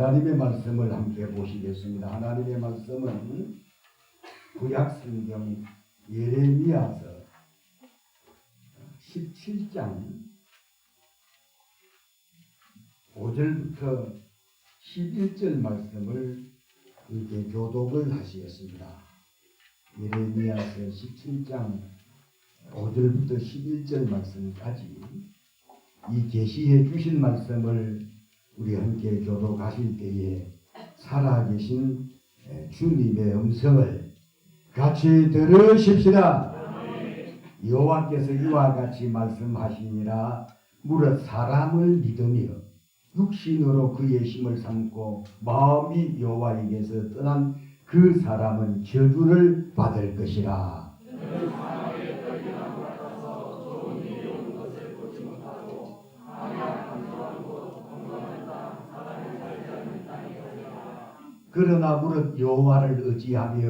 하나님의 말씀을 함께 보시겠습니다. 하나님의 말씀은 구약성경 예레미야서 17장 5절부터 11절 말씀을 이렇게 교독을 하시겠습니다. 예레미야서 17장 5절부터 11절 말씀까지 이 계시해 주신 말씀을 우리 함께 교독하실 때에 살아계신 주님의 음성을 같이 들으십시다. 여호와께서 이와 같이 말씀하시니라. 무릇 사람을 믿으며 육신으로 그의 힘을 삼고 마음이 여호와에게서 떠난 그 사람은 저주를 받을 것이라. 그러나 무릇 여호와를 의지하며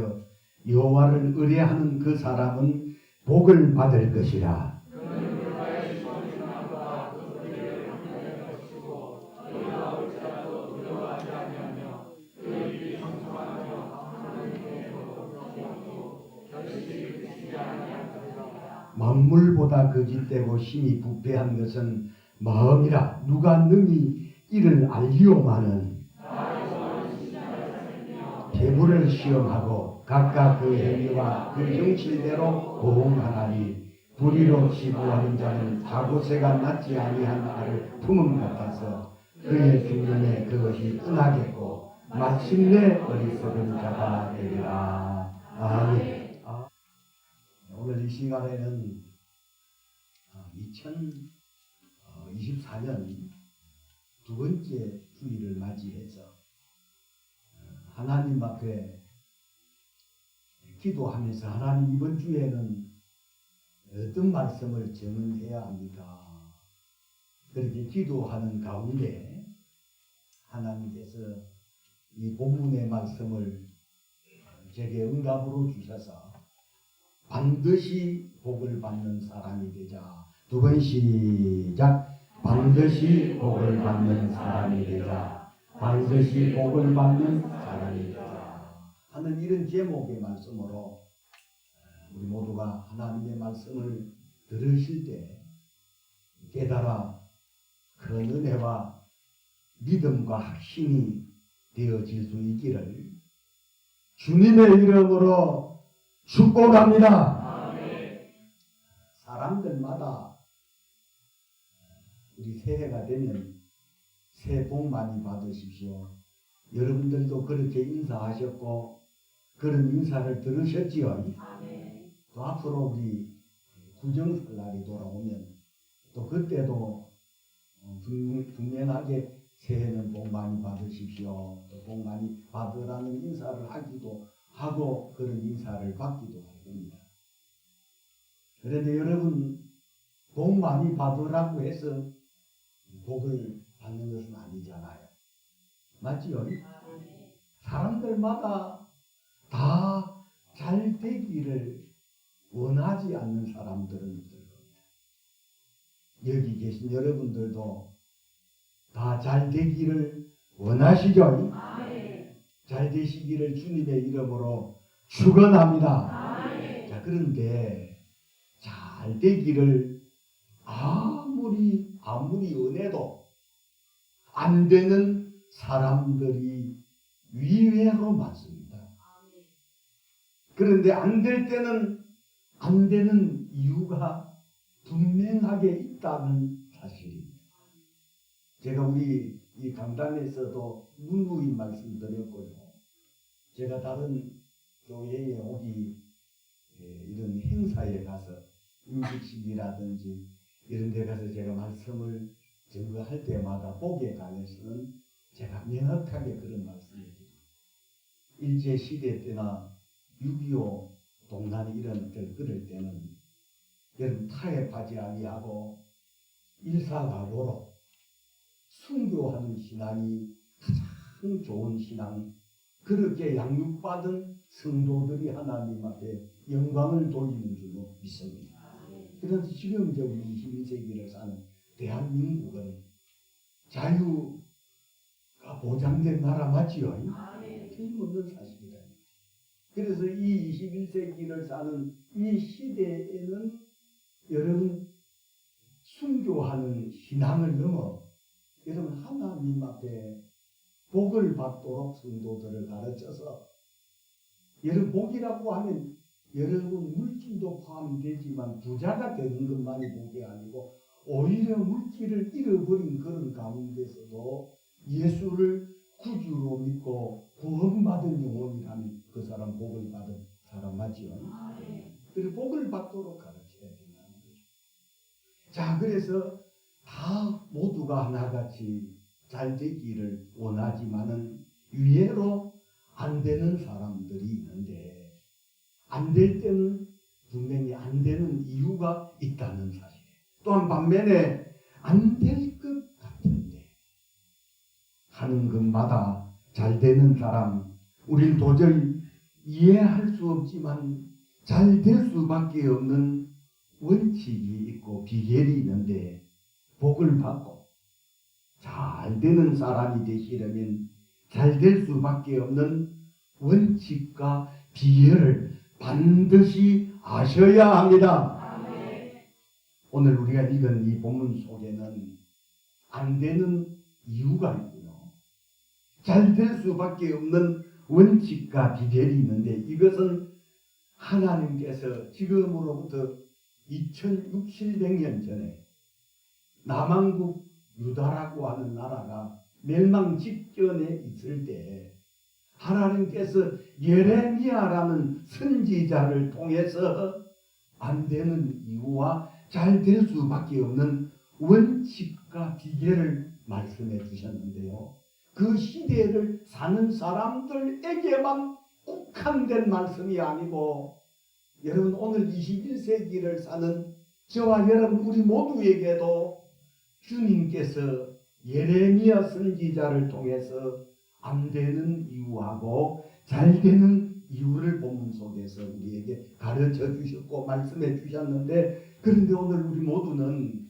여호와를 의뢰하는 그 사람은 복을 받을 것이라. 만물보다 거짓되고 힘이 부패한 것은 마음이라. 누가 능히 이를 알리오마는 계물을 시험하고 각각 그 행위와 그 정실대로 보응하나니 불의로 치부하는 자는 자고새가 낫지 아니한 알을 품음 같아서 그의 중년에 그것이 떠나겠고 마침내 어리석은 자가 되리라. 아멘. 오늘 이 시간에는 2024년 두 번째 주일을 맞이해서 하나님 앞에 기도하면서 하나님 이번 주에는 어떤 말씀을 전해야 합니까? 그렇게 기도하는 가운데 하나님께서 이 본문의 말씀을 제게 응답으로 주셔서 반드시 복을 받는 사람이 되자. 두 번 시작. 반드시 복을 받는 사람이 되자. 반드시 복을 받는 사람이 되자 하는 이런 제목의 말씀으로 우리 모두가 하나님의 말씀을 들으실 때 깨달아 큰 은혜와 믿음과 확신이 되어질 수 있기를 주님의 이름으로 축복합니다. 사람들마다 우리 새해가 되면 새해 복 많이 받으십시오. 여러분들도 그렇게 인사하셨고 그런 인사를 들으셨지요. 또 앞으로 우리 구정설날이 돌아오면 또 그때도 분명하게 새해는 복 많이 받으십시오. 또 복 많이 받으라는 인사를 하기도 하고 그런 인사를 받기도 할 겁니다. 그런데 여러분 복 많이 받으라고 해서 복을 받는 것은 아니잖아요. 맞지요? 사람들마다 다 잘 되기를 원하지 않는 사람들은 있을 겁니다. 여기 계신 여러분들도 다 잘 되기를 원하시죠? 잘 되시기를 주님의 이름으로 축원합니다. 자, 그런데 잘 되기를 아무리 은혜도 안 되는 사람들이 위외로 많습니다. 그런데 안 될 때는 안 되는 이유가 분명하게 있다는 사실입니다. 제가 우리 이 강단에서도 누누이 말씀드렸고요. 제가 다른 교회에 오기 이런 행사에 가서 임직식이라든지 이런 데 가서 제가 말씀을 증거할 때마다 복에 관해서는 제가 명확하게 그런 말씀을 드립니다. 일제시대 때나 6.25 동란 이런 그럴 때는 여러분 타협하지 아니하고 일사각오로 순교하는 신앙이 가장 좋은 신앙, 그렇게 양육받은 성도들이 하나님 앞에 영광을 돌리는 줄로 믿습니다. 그래서 지금 이제 우리 21세기를 사는 대한민국은 자유가 보장된 나라 맞지요? 틀림없는 사실이다. 그래서 이 21세기를 사는 이 시대에는 여러분 순교하는 신앙을 넘어 여러분 하나님 앞에 복을 받도록 성도들을 가르쳐서 여러분 복이라고 하면 여러분 물질도 포함되지만 부자가 되는 것만이 복이 아니고 오히려 물질을 잃어버린 그런 가운데서도 예수를 구주로 믿고 구원받은 영혼이라면 그 사람 복을 받은 사람 맞지요? 그래서 복을 받도록 가르쳐야 된다는 거죠. 자, 그래서 다 모두가 하나같이 잘 되기를 원하지만은 위해로 안 되는 사람들이 있는데 안 될 때는 분명히 안 되는 이유가 있다는 사실이에요. 또한 반면에 안 될 것 같은데 하는 것마다 잘 되는 사람, 우린 도저히 이해할 수 없지만 잘 될 수밖에 없는 원칙이 있고 비결이 있는데 복을 받고 잘 되는 사람이 되시려면 잘 될 수밖에 없는 원칙과 비결을 반드시 아셔야 합니다. 오늘 우리가 읽은 이 본문 속에는 안 되는 이유가 있고요. 잘 될 수밖에 없는 원칙과 비결이 있는데 이것은 하나님께서 지금으로부터 2600년 전에 남한국 유다라고 하는 나라가 멸망 직전에 있을 때 하나님께서 예레미야라는 선지자를 통해서 안 되는 이유와 잘 될 수밖에 없는 원칙과 비결을 말씀해 주셨는데요. 그 시대를 사는 사람들에게만 국한된 말씀이 아니고 여러분 오늘 21세기를 사는 저와 여러분 우리 모두에게도 주님께서 예레미야 선지자를 통해서 안 되는 이유하고 잘 되는 이유를 본문 속에서 우리에게 가르쳐 주셨고 말씀해 주셨는데, 그런데 오늘 우리 모두는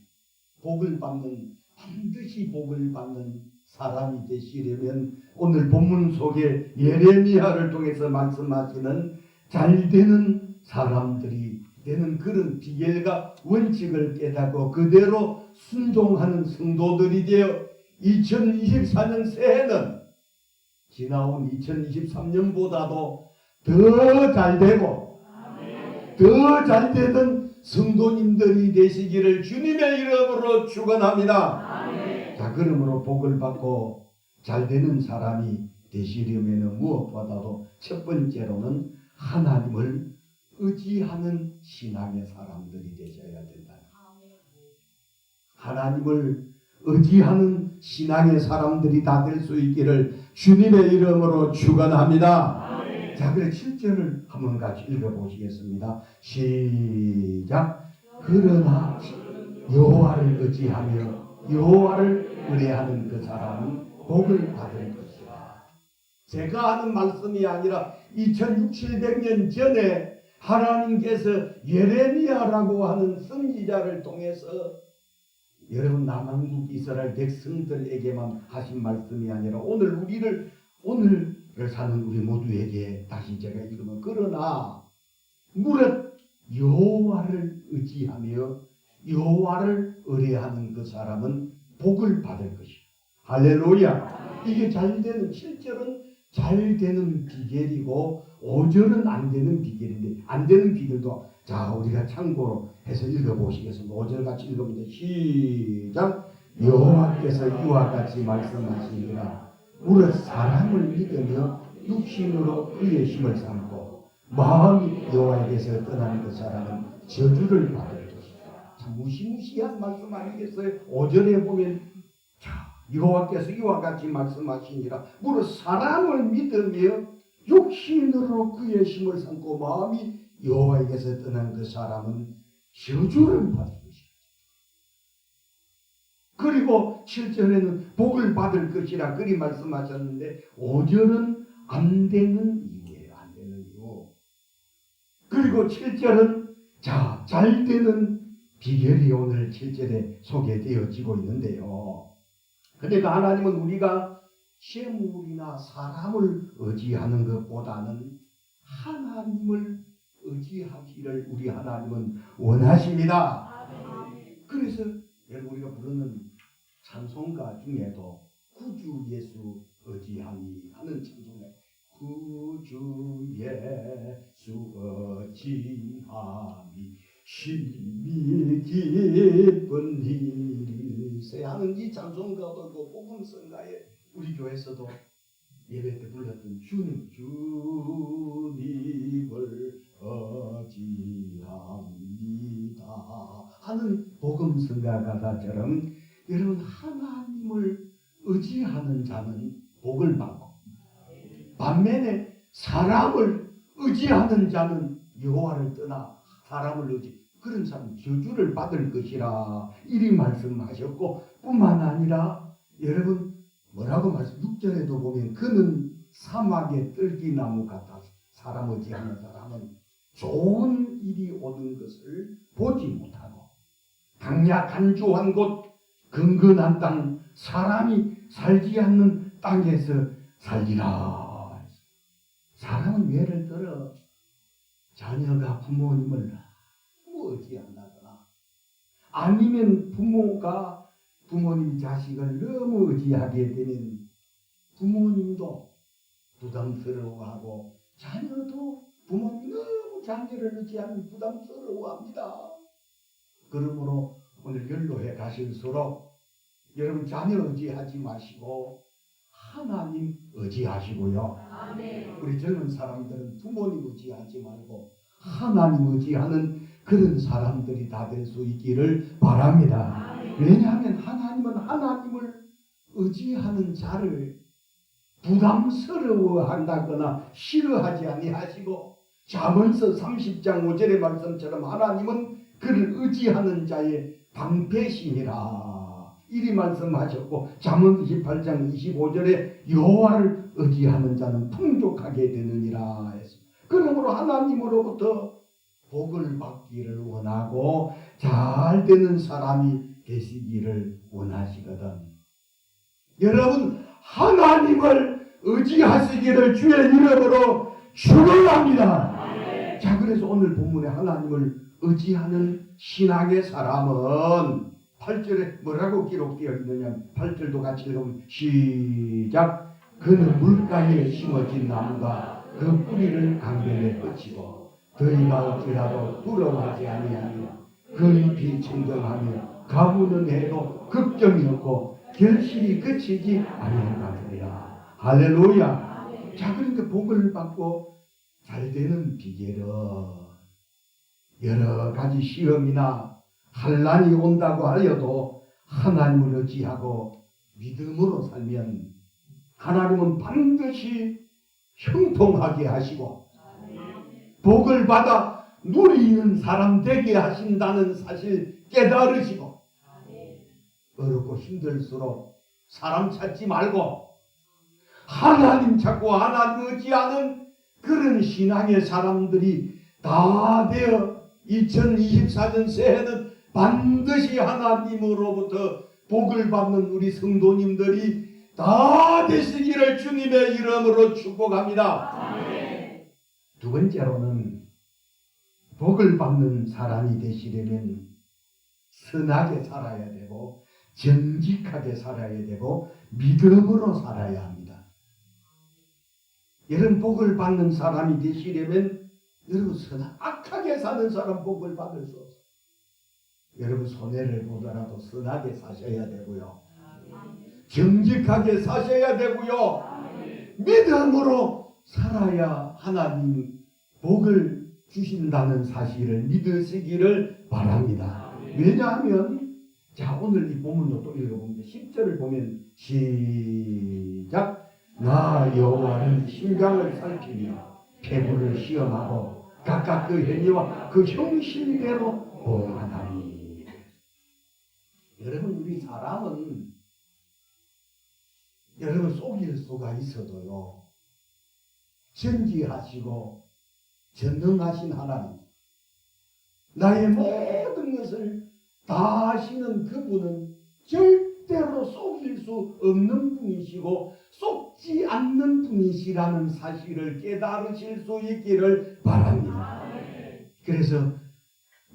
복을 받는, 반드시 복을 받는 사람이 되시려면 오늘 본문 속에 예레미야를 통해서 말씀하시는 잘 되는 사람들이 되는 그런 비결과 원칙을 깨닫고 그대로 순종하는 성도들이 되어 2024년 새해는 지나온 2023년보다도 더 잘되고 더 잘되던 성도님들이 되시기를 주님의 이름으로 축원합니다. 자, 그러므로 복을 받고 잘되는 사람이 되시려면 무엇보다도 첫 번째로는 하나님을 의지하는 신앙의 사람들이 되셔야 된다. 하나님을 의지하는 신앙의 사람들이 다 될 수 있기를 주님의 이름으로 축원합니다. 자, 그래 7절을 한번 같이 읽어보시겠습니다. 시작. 그러나 여호와를 의지하며 여호와를 의뢰하는 그 사람은 복을 받을 것이다. 제가 하는 말씀이 아니라 2600년 전에 하나님께서 예레미야라고 하는 선지자를 통해서 여러분 남한국 이스라엘 백성들에게만 하신 말씀이 아니라 오늘을 사는 우리 모두에게 다시 제가 읽으면, 그러나 무릇 여호와를 의지하며 여호와를 의뢰하는 그 사람은 복을 받을 것이다. 할렐루야. 이게 잘되는 7절은 잘되는 비결이고 5절은 안되는 비결인데, 안되는 비결도 자 우리가 참고로 해서 읽어보시겠습니다. 5절 같이 읽어봅니다. 시작. 여호와께서 이와 같이 말씀하시니라. 무릇 사람을 믿으며 육신으로 그의 힘을 삼고 마음이 여호와에게서 떠나는 그 사람은 저주를 받을 것이다. 참 무시무시한 말씀 아니겠어요? 5절에 보면 자 여호와께서 이와 같이 말씀하시니라. 무릇 사람을 믿으며 육신으로 그의 힘을 삼고 마음이 여호와에게서 떠난 그 사람은 저주를 받을 것이다. 그리고 7절에는 복을 받을 것이라 그리 말씀하셨는데 5절은 안 되는 이유예요. 안 되는 이유. 그리고 7절은 자, 잘 되는 비결이 오늘 7절에 소개되어지고 있는데요. 그러니까 하나님은 우리가 재물이나 사람을 의지하는 것보다는 하나님을 의지하기를 우리 하나님은 원하십니다. 그래서 여러분 우리가 부르는 찬송가 중에도 구주 예수 의지하니 하는 찬송가, 구주 예수 의지하니 힘이 깊은 일세 하는 이 찬송가도 그 복음성가에 우리 교회에서도 예배 때 불렀던 주님을 의지합니다 하는 복음성가 가사처럼 여러분 하나님을 의지하는 자는 복을 받고 반면에 사람을 의지하는 자는 여호와를 떠나 사람을 그런 사람은 저주를 받을 것이라 이리 말씀하셨고, 뿐만 아니라 여러분 뭐라고 말씀 6절에도 보면 그는 사막의 뜰기나무 같아 사람 의지하는 사람은 좋은 일이 오는 것을 보지 못하고 강야 간주한 곳 근근한 땅 사람이 살지 않는 땅에서 살리라. 사람은 예를 들어 자녀가 부모님을 너무 의지한다거나 아니면 부모가 부모님 자식을 너무 의지하게 되면 부모님도 부담스러워하고 자녀도 부모님 너무 자녀를 의지하면 부담스러워합니다. 그러므로 오늘 연로해 가실수록 여러분 자녀 의지하지 마시고 하나님 의지하시고요. 아멘. 우리 젊은 사람들은 부모님 의지하지 말고 하나님 의지하는 그런 사람들이 다 될 수 있기를 바랍니다. 아멘. 왜냐하면 하나님은 하나님을 의지하는 자를 부담스러워한다거나 싫어하지 아니하시고 잠언서 30장 5절의 말씀처럼 하나님은 그를 의지하는 자의 방패심이라 이리 말씀하셨고 잠언 28장 25절에 여호와를 의지하는 자는 풍족하게 되느니라 했습니다. 그러므로 하나님으로부터 복을 받기를 원하고 잘 되는 사람이 되시기를 원하시거든. 여러분 하나님을 의지하시기를 주의 이름으로 축원합니다. 자, 그래서 오늘 본문에 하나님을 의지하는 신앙의 사람은 8절에 뭐라고 기록되어 있느냐 8절도 같이 읽으면 시작. 그는 물가에 심어진 나무가 그 뿌리를 강변에 뻗치고 더위가 없더라도 부러워하지 아니하며 그 잎이 청정하며 가무는 해도 걱정이 없고 결실이 그치지 아니하리라. 할렐루야. 자, 그러니까 복을 받고 잘 되는 비결은 여러 가지 시험이나 환난이 온다고 하여도 하나님을 의지하고 믿음으로 살면 하나님은 반드시 형통하게 하시고 복을 받아 누리는 사람 되게 하신다는 사실 깨달으시고 어렵고 힘들수록 사람 찾지 말고 하나님 찾고 하나님 의지하는 그런 신앙의 사람들이 다 되어 2024년 새해는 반드시 하나님으로부터 복을 받는 우리 성도님들이 다 되시기를 주님의 이름으로 축복합니다. 두 번째로는 복을 받는 사람이 되시려면 선하게 살아야 되고 정직하게 살아야 되고 믿음으로 살아야 합니다. 여러분 복을 받는 사람이 되시려면 여러분 악하게 사는 사람 복을 받을 수 없어요. 여러분 손해를 보더라도 선하게 사셔야 되고요. 정직하게 사셔야 되고요. 믿음으로 살아야 하나님 복을 주신다는 사실을 믿으시기를 바랍니다. 왜냐하면 자, 오늘 이 본문도 또 읽어봅니다. 10절을 보면 시작. 나 여호와는 심장을 살피며 폐부를 시험하고 각각 그 행위와 그 형실대로 보응하나니. 여러분 우리 사람은 여러분 속일 수가 있어도요 전지하시고 전능하신 하나님 나의 모든 것을 다 아시는 그분은 절대로 속일 수 없는 분이시고 속지 않는 분이시라는 사실을 깨달으실 수 있기를 바랍니다. 그래서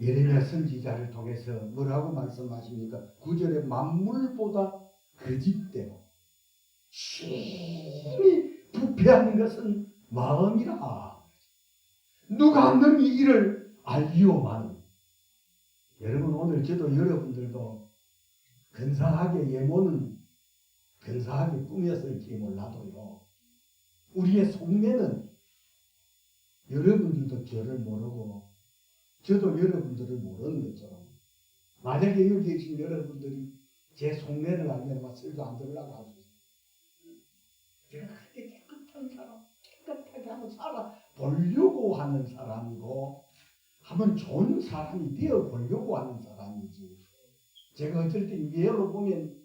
예레미야 선지자를 통해서 뭐라고 말씀하십니까? 9절에 만물보다 거짓되고 심히 부패한 것은 마음이라. 누가 능히 이를 알리오마는. 여러분 오늘 저도 여러분들도 근사하게 예모는 근사하게 꾸몄을지 몰라도요 우리의 속내는 여러분들도 저를 모르고 저도 여러분들을 모르는 것처럼 만약에 여기 계신 여러분들이 제 속내를 알면 막 설교 안 들으려고 할 수 있어요. 제가 그렇게 깨끗한 사람, 깨끗하게 한번 살아보려고 하는 사람이고 한번 좋은 사람이 되어보려고 하는 사람이지. 제가 어쩔 때 예로 보면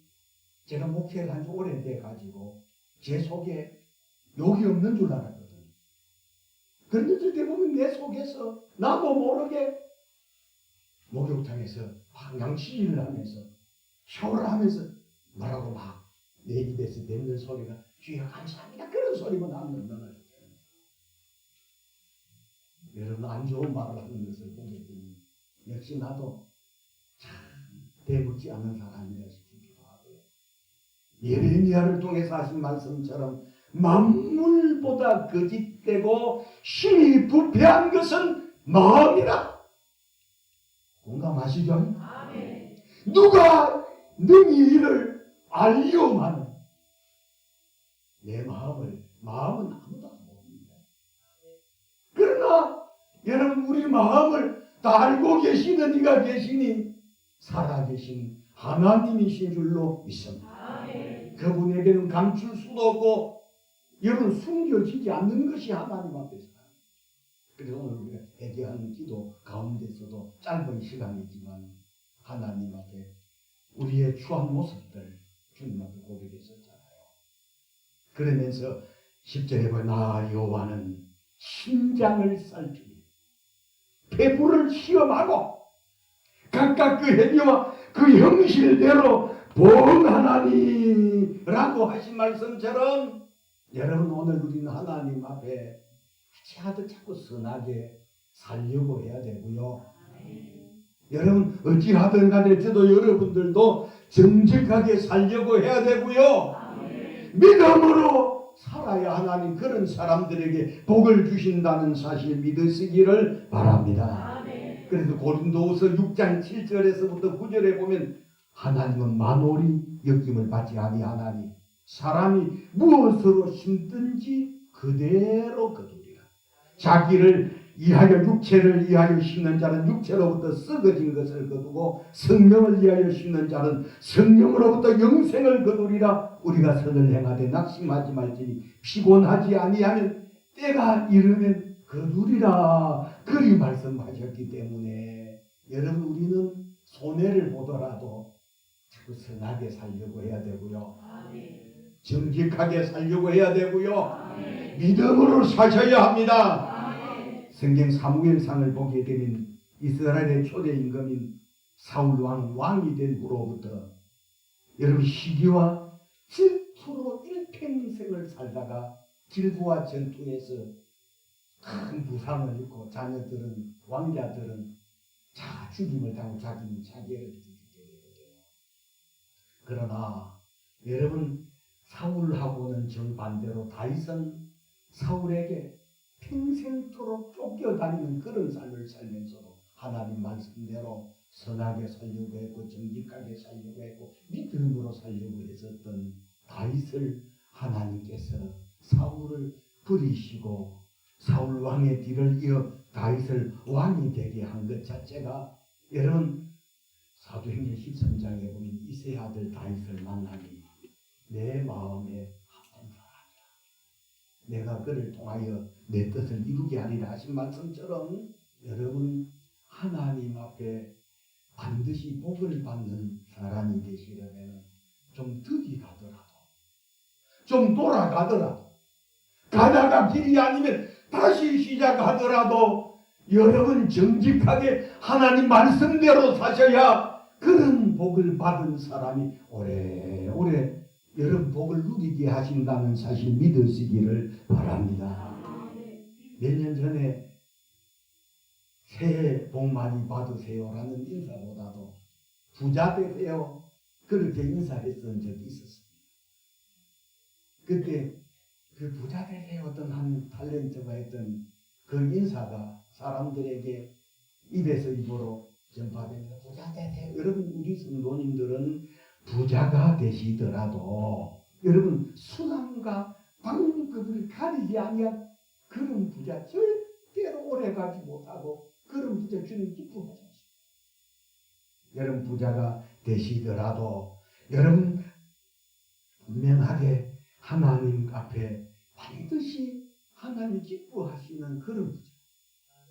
제가 목회를 한 지 오래돼가지고 제 속에 욕이 없는 줄 알았거든요. 그런데 때 보면 내 속에서 나도 모르게 목욕탕에서 양치질을 하면서 샤워를 하면서 뭐라고 막 내 입에서 내는 소리가 주여 감사합니다 그런 소리가 나는 너는 여러분 안 좋은 말을 하는 것을 보게 되니 역시 나도 참 대묻지 않은 사람이라 싶기도 하고요. 예레미야를 통해서 하신 말씀처럼 만물보다 거짓되고 심히 부패한 것은 마음이라. 공감하시죠? 아멘. 누가 능히 이를 알리오마는. 내 마음은 아무도 안 모릅니다. 그러나 여러분 우리 마음을 다 알고 계시는 이가 계시니 살아계신 하나님이신 줄로 믿습니다. 아멘. 그분에게는 감출 수도 없고 여러분 숨겨지지 않는 것이 하나님 앞에서. 그래서 오늘 우리가 회개하는 기도 가운데서도 짧은 시간이지만 하나님 앞에 우리의 추한 모습들 주님 앞에 고백했었잖아요. 그러면서 10절에 보면 나 여호와는 심장을 살피니 배부를 시험하고 각각 그 행위와 그 형실대로 봉하나니라고 하신 말씀처럼 여러분 오늘 우리는 하나님 앞에 어찌하든 자꾸 선하게 살려고 해야 되고요. 여러분 어찌하든 간에 저도 여러분들도 정직하게 살려고 해야 되고요. 믿음으로 살아야 하나님 그런 사람들에게 복을 주신다는 사실 믿으시기를 바랍니다. 그래서 고린도후서 6장 7절에서부터 9절에 보면 하나님은 만홀히 여김을 받지 아니하나니 사람이 무엇으로 심든지 그대로 거두리라. 자기를 이하여 육체를 이하여 심는 자는 육체로부터 썩어진 것을 거두고 성령을 이하여 심는 자는 성령으로부터 영생을 거두리라. 우리가 선을 행하되 낙심하지 말지니 피곤하지 아니하면 때가 이르면 거두리라. 그리 말씀하셨기 때문에 여러분 우리는 손해를 보더라도 자꾸 선하게 살려고 해야 되고요. 정직하게 살려고 해야 되고요. 믿음으로 사셔야 합니다. 성경 사무엘상을 보게 되면 이스라엘의 초대 임금인 사울 왕이 된 후로부터 여러분 시기와 질투로 일평생을 살다가 길보와 전투에서 큰 부상을 입고 자녀들은 왕자들은 자 죽임을 당하고 자기는 자기를 죽게 되거든요. 그러나 여러분 사울하고는 정반대로 다윗은 사울에게 평생토록 쫓겨다니는 그런 삶을 살면서도 하나님 말씀대로 선하게 살려고 했고 정직하게 살려고 했고 믿음으로 살려고 했었던 다윗을 하나님께서 사울을 버리시고 사울 왕의 뒤를 이어 다윗을 왕이 되게 한 것 자체가 여러분 사도행전 13장에 보면 이새의 아들 다윗을 만나니 내 마음에 합한 사람이라. 내가 그를 통하여 내 뜻을 이루게 하리라 하신 말씀처럼 여러분 하나님 앞에 반드시 복을 받는 사람이 되시려면 좀 득이 가더라도 좀 돌아가더라도 가다가 길이 아니면 다시 시작하더라도 여러분 정직하게 하나님 말씀대로 사셔야 그런 복을 받은 사람이 오래오래 여러분 복을 누리게 하신다는 사실 믿으시기를 바랍니다. 몇 년 전에 새해 복 많이 받으세요라는 인사보다도 부자 되세요 그렇게 인사했던 적이 있었습니다. 그때 그 부자 되세요 어떤 한 탤런트가 했던 그 인사가 사람들에게 입에서 입으로 전파되면서 부자 되세요. 여러분 우리 성도님들은 부자가 되시더라도 여러분 수단과 방법을 가리지 아니한 그런 부자 절대로 오래가지 못하고 그런 부자 주님 기쁨하지 않습니다. 여러분 부자가 되시더라도 여러분 분명하게 하나님 앞에 반드시 하나님 기뻐하시는 그런 부자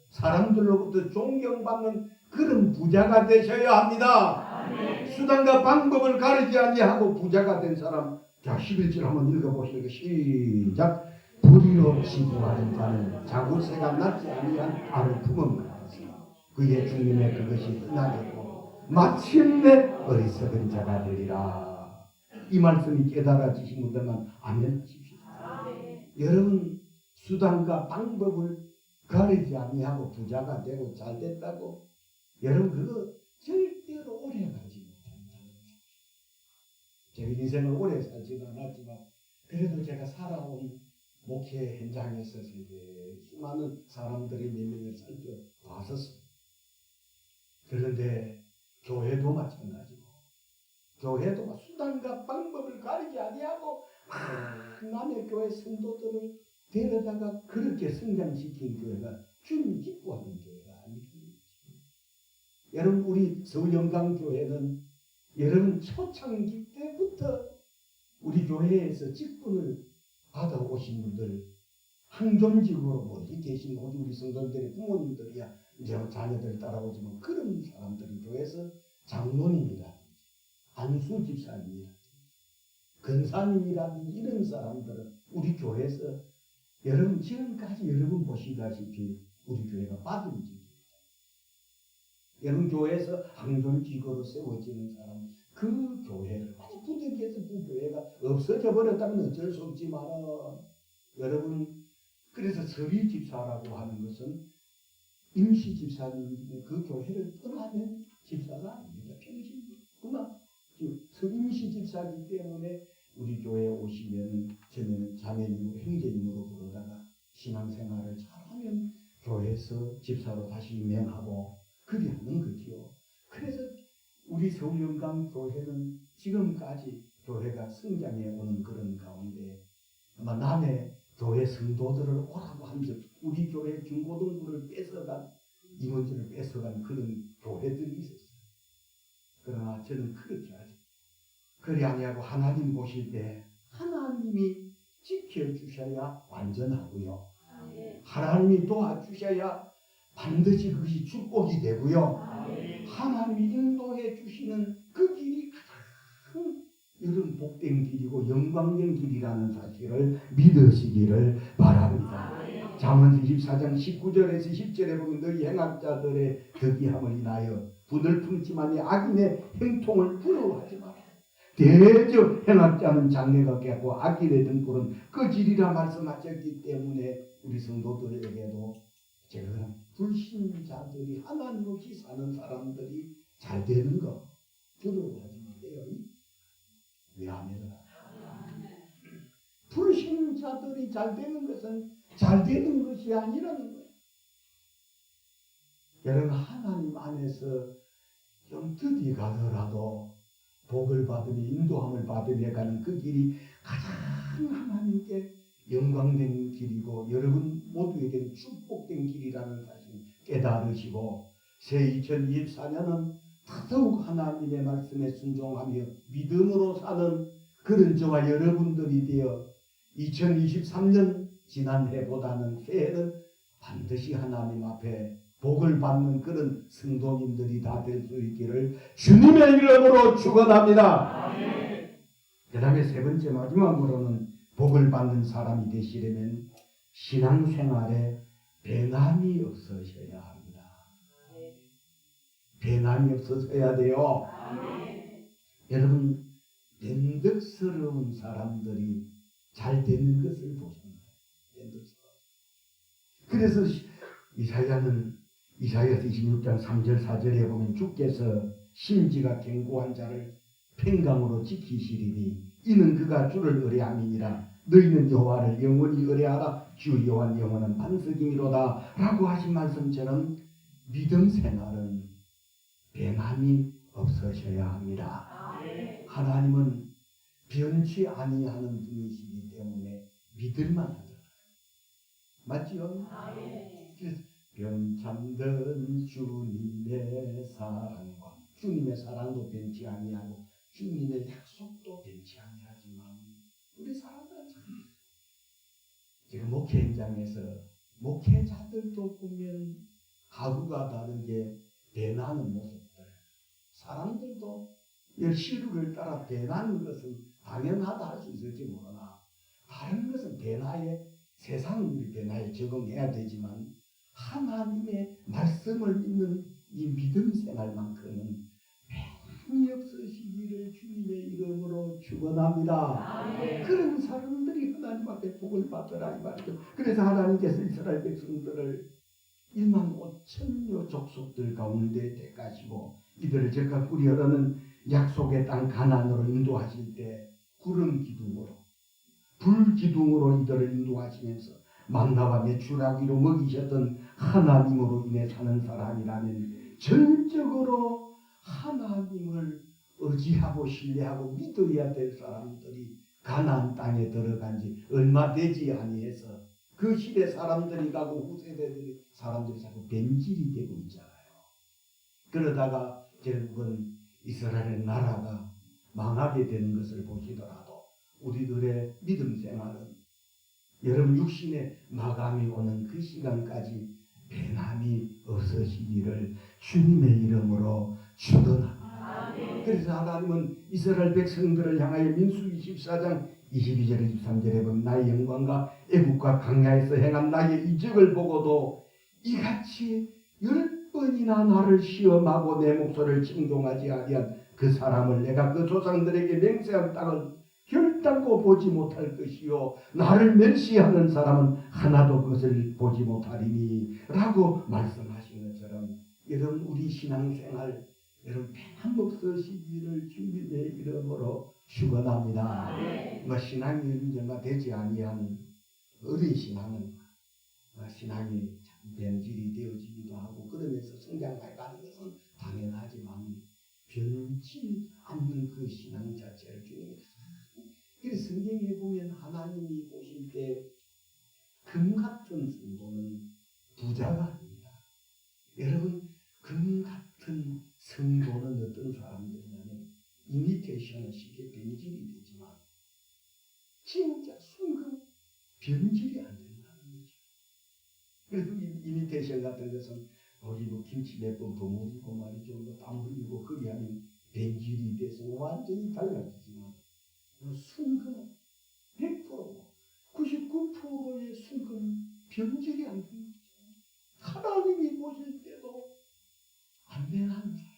사람들로부터 존경받는 그런 부자가 되셔야 합니다. 수단과 방법을 가리지 아니하고 부자가 된 사람 자 11절 한번 읽어보시고 시작 불의로 지부하는 자는 자구새가 낫지 아니한 알을 품은 같으시 그의 중림에 그것이 흔하겠고 마침내 어리석은 자가 되리라. 이 말씀이 깨달아지신 분들만 아멘 하십시오. 여러분 수단과 방법을 가리지 아니하고 부자가 되고 잘 됐다고 여러분 그거 절대로 오래 가지 못합니다. 제가 인생을 오래 살지는 않았지만 그래도 제가 살아온 목회 현장에서 수많은 사람들이 몇 명을 살펴봤었습니다. 그런데 교회도 마찬가지고 교회도 수단과 방법을 가리지 아니하고 남의 교회 성도들을 데려다가 그렇게 성장시킨 교회가 주님 기뻐하는 교회가 아니겠습니까? 여러분 우리 서울영광교회는 여러분 초창기 때부터 우리 교회에서 직분을 받아오신 분들, 항존직으로 멀리 계신 우리 성도들의 부모님들이야 이제 자녀들 따라오지만 그런 사람들은 교회에서 장로님이라든지 안수 집사님이라든지 근사님이라든지 이런 사람들은 우리 교회에서 여러분 지금까지 여러분 보시다시피 우리 교회가 받은 직입니다. 여러분 교회에서 항존직으로 세워지는 사람 그 교회를 만약 부득이해서 그 교회가 없어져 버렸다면 어쩔 수 없지만 여러분 그래서 서리 집사라고 하는 것은 임시 집사님이 그 교회를 떠나는 집사가 아닙니다. 평신 그만 임시 집사이기 때문에 우리 교회에 오시면 저는 자매님, 형제님으로 부르다가 신앙생활을 잘하면 교회에서 집사로 다시 임명하고 그리 하는 거지요. 그래서 우리 서울영광 교회는 지금까지 교회가 성장해 오는 그런 가운데 아마 남의 교회 성도들을 오라고 한 적, 우리 교회 중고등부를 뺏어간 임원진을 뺏어간 그런 교회들이 있었어요. 그러나 저는 그렇게 하죠. 그리 아니하고 하나님 보실 때 하나님이 지켜주셔야 완전하고요. 하나님이 도와주셔야 반드시 그것이 축복이 되고요. 하나님이 인도해 주시는 그 길이 가장 여러분 복된 길이고 영광된 길이라는 사실을 믿으시기를 바랍니다. 잠언 24장 19절에서 10절에 보면 너희 행악자들의 덕이함을 인하여 분을 품지만 악인의 행통을 부러워하지 마라. 대저 행악자는 장래가 겠고 악인의 등불은 그 길이라 말씀하셨기 때문에 우리 성도들에게도 제가 불신자들이 하나님 없이 사는 사람들이 잘 되는 거 부러워하지 마세요. 왜 아멘이라? 불신자들이 잘 되는 것은 잘 되는 것이 아니라는 거예요. 여러분 하나님 안에서 좀 드디 가더라도 복을 받으며 인도함을 받으며 가는 그 길이 가장 하나님께 영광된 길이고 여러분 모두에게는 축복된 길이라는 사실을 깨달으시고 새 2024년은 더더욱 하나님의 말씀에 순종하며 믿음으로 사는 그런 저와 여러분들이 되어 2023년 지난 해보다는 새해는 반드시 하나님 앞에 복을 받는 그런 성도님들이 다 될 수 있기를 주님의 이름으로 축원합니다. 그 다음에 세 번째 마지막으로는 복을 받는 사람이 되시려면 신앙생활에 배남이 없으셔야 합니다. 배남이 없어져야 돼요. 여러분 변덕스러운 사람들이 잘 되는 것을 보십니다. 변덕스러워. 그래서 이사야서 26장 3절 4절에 보면 주께서 심지가 견고한 자를 평강으로 지키시리니 이는 그가 주를 의뢰함이니라. 너희는 여호와를 영원히 의뢰하라. 주 여호와는 영원한 반석이미로다 라고 하신 말씀처럼 믿음 생활은 변함이 없으셔야 합니다. 하나님은 변치 아니하는 분이시기 때문에 믿을만 하잖아요. 맞지요? 그래서 변참된 주님의 사랑과 주님의 사랑도 변치 아니하고 주님의 약속도 변치 아니하지만 우리 사람들은 참 지금 목회 현장에서 목회자들도 보면 하루가 다르게 변하는 모습들, 사람들도 시류를 따라 변하는 것은 당연하다 할 수 있을지 모르나 다른 것은 세상 변화에 적응해야 되지만 하나님의 말씀을 믿는 이 믿음 생활만큼은 변함이 없으시기를 주님의 이름으로 축원합니다. 그런 사람들이 하나님 앞에 복을 받으라 이 말이죠. 그래서 하나님께서 이스라엘 백성들을 1만 5천여 족속들 가운데 택하시고 이들을 적각 뿌리어라는 약속의 땅 가나안으로 인도하실 때 구름 기둥으로 불 기둥으로 이들을 인도하시면서 만나와 메추라기로 먹이셨던 하나님으로 인해 사는 사람이라면 전적으로 하나님을 의지하고 신뢰하고 믿어야 될 사람들이 가나안 땅에 들어간 지 얼마 되지 아니해서 그 시대 사람들이 가고 후세대들이 사람들이 자꾸 변질이 되고 있잖아요. 그러다가 결국은 이스라엘 나라가 망하게 되는 것을 보시더라도 우리들의 믿음 생활은 여러분 육신의 마감이 오는 그 시간까지 배남이 없으시기를 주님의 이름으로 축원합니다. 그래서 하나님은 이스라엘 백성들을 향하여 민수기 14장 22절 23절에 보면 나의 영광과 애국과 강야에서 행한 나의 이적을 보고도 이같이 10번이나 나를 시험하고 내 목소리를 침동하지 아니한 그 사람을 내가 그 조상들에게 맹세한 땅을 결단코 보지 못할 것이요 나를 멸시하는 사람은 하나도 그것을 보지 못하리니 라고 말씀하신 것처럼 여러분 우리 신앙생활 여러분 변함없으시기를 주님의 이름으로 축원합니다. 신앙이 문제가 되지 아니한 어린 신앙은 신앙이 변질이 되어지기도 하고 그러면서 성장해 가는 것은 당연하지만 변치 않는 그 신앙 자체를 주님이 그래서 성경에 보면 하나님이 보실 때 금 같은 성도는 부자가 아닙니다. 여러분 금 같은 성도는 어떤 사람들이냐면 이미테이션은 쉽게 변질이 되지만 진짜 순금 변질이 안 된다는 거죠. 그래서 이미테이션 같은 것은 거기 뭐 김치 몇 번 버무리고 말이죠. 땀 흘리고 그게 하면 변질이 돼서 완전히 달라지지만 순금은 100%, 99%의 순금은 변질이 안 됩니다. 하나님이 보실 때도 안 변하는 사람.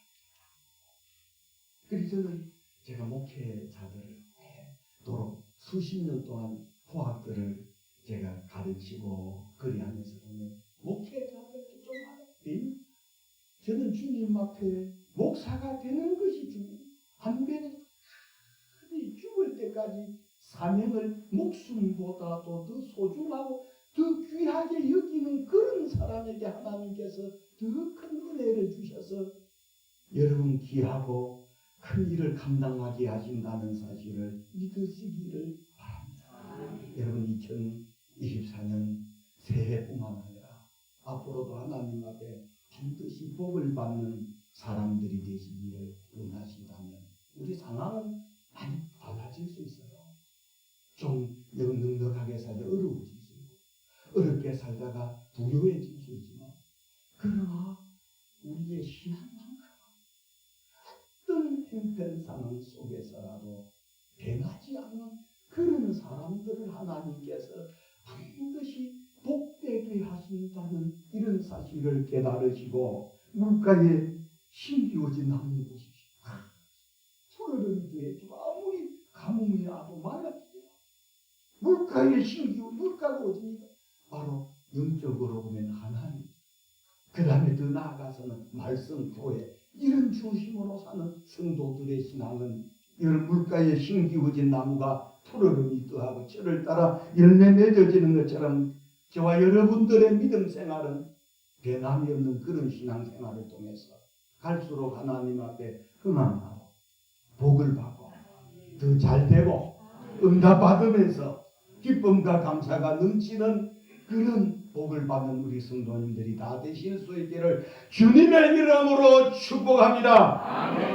그래서 저는 제가 목회자들을 도록 수십 년 동안 포학들을 제가 가르치고 그리하면서 보면 목회자들도 좀 알아요. 저는 주님 앞에 목사가 되는 것이 중요해요. 안 되는 죽을 때까지 사명을 목숨보다도 더 소중하고 더 귀하게 여기는 그런 사람에게 하나님께서 더 큰 은혜를 주셔서 여러분 귀하고 큰 일을 감당하게 하신다는 사실을 믿으시기를 바랍니다. 여러분 2024년 새해뿐만 아니라 앞으로도 하나님 앞에 반드시 복을 받는 사람들이 되시기를 원하신다면 우리 상황은 많이 달라질 수 있어요. 좀 넉넉하게 살다 어려워질 수 있고 어렵게 살다가 부유해질 수 있지만 그러나 우리의 신앙만큼 어떤 형편 상황 속에서라도 변하지 않는 그런 사람들을 하나님께서 반드시 복되게 하신다는 이런 사실을 깨달으시고 물가에 심기워진 나무 보십시오. 푸르름이 더해지고 아무리 가뭄이 와도 말라지죠. 물가에 심기운 물가가 어디입니까? 바로 영적으로 보면 하나님. 그 다음에 더 나아가서는 말씀, 교회 이런 중심으로 사는 성도들의 신앙은 이런 물가에 심기워진 나무가 푸르름이 더하고 철을 따라 열매 맺어지는 것처럼 저와 여러분들의 믿음 생활은 변함이 없는 그런 신앙 생활을 통해서 갈수록 하나님 앞에 흥함하고 복을 받고 더 잘되고 응답받으면서 기쁨과 감사가 넘치는 그런 복을 받는 우리 성도님들이 다 되실 수 있기를 주님의 이름으로 축복합니다. 아멘.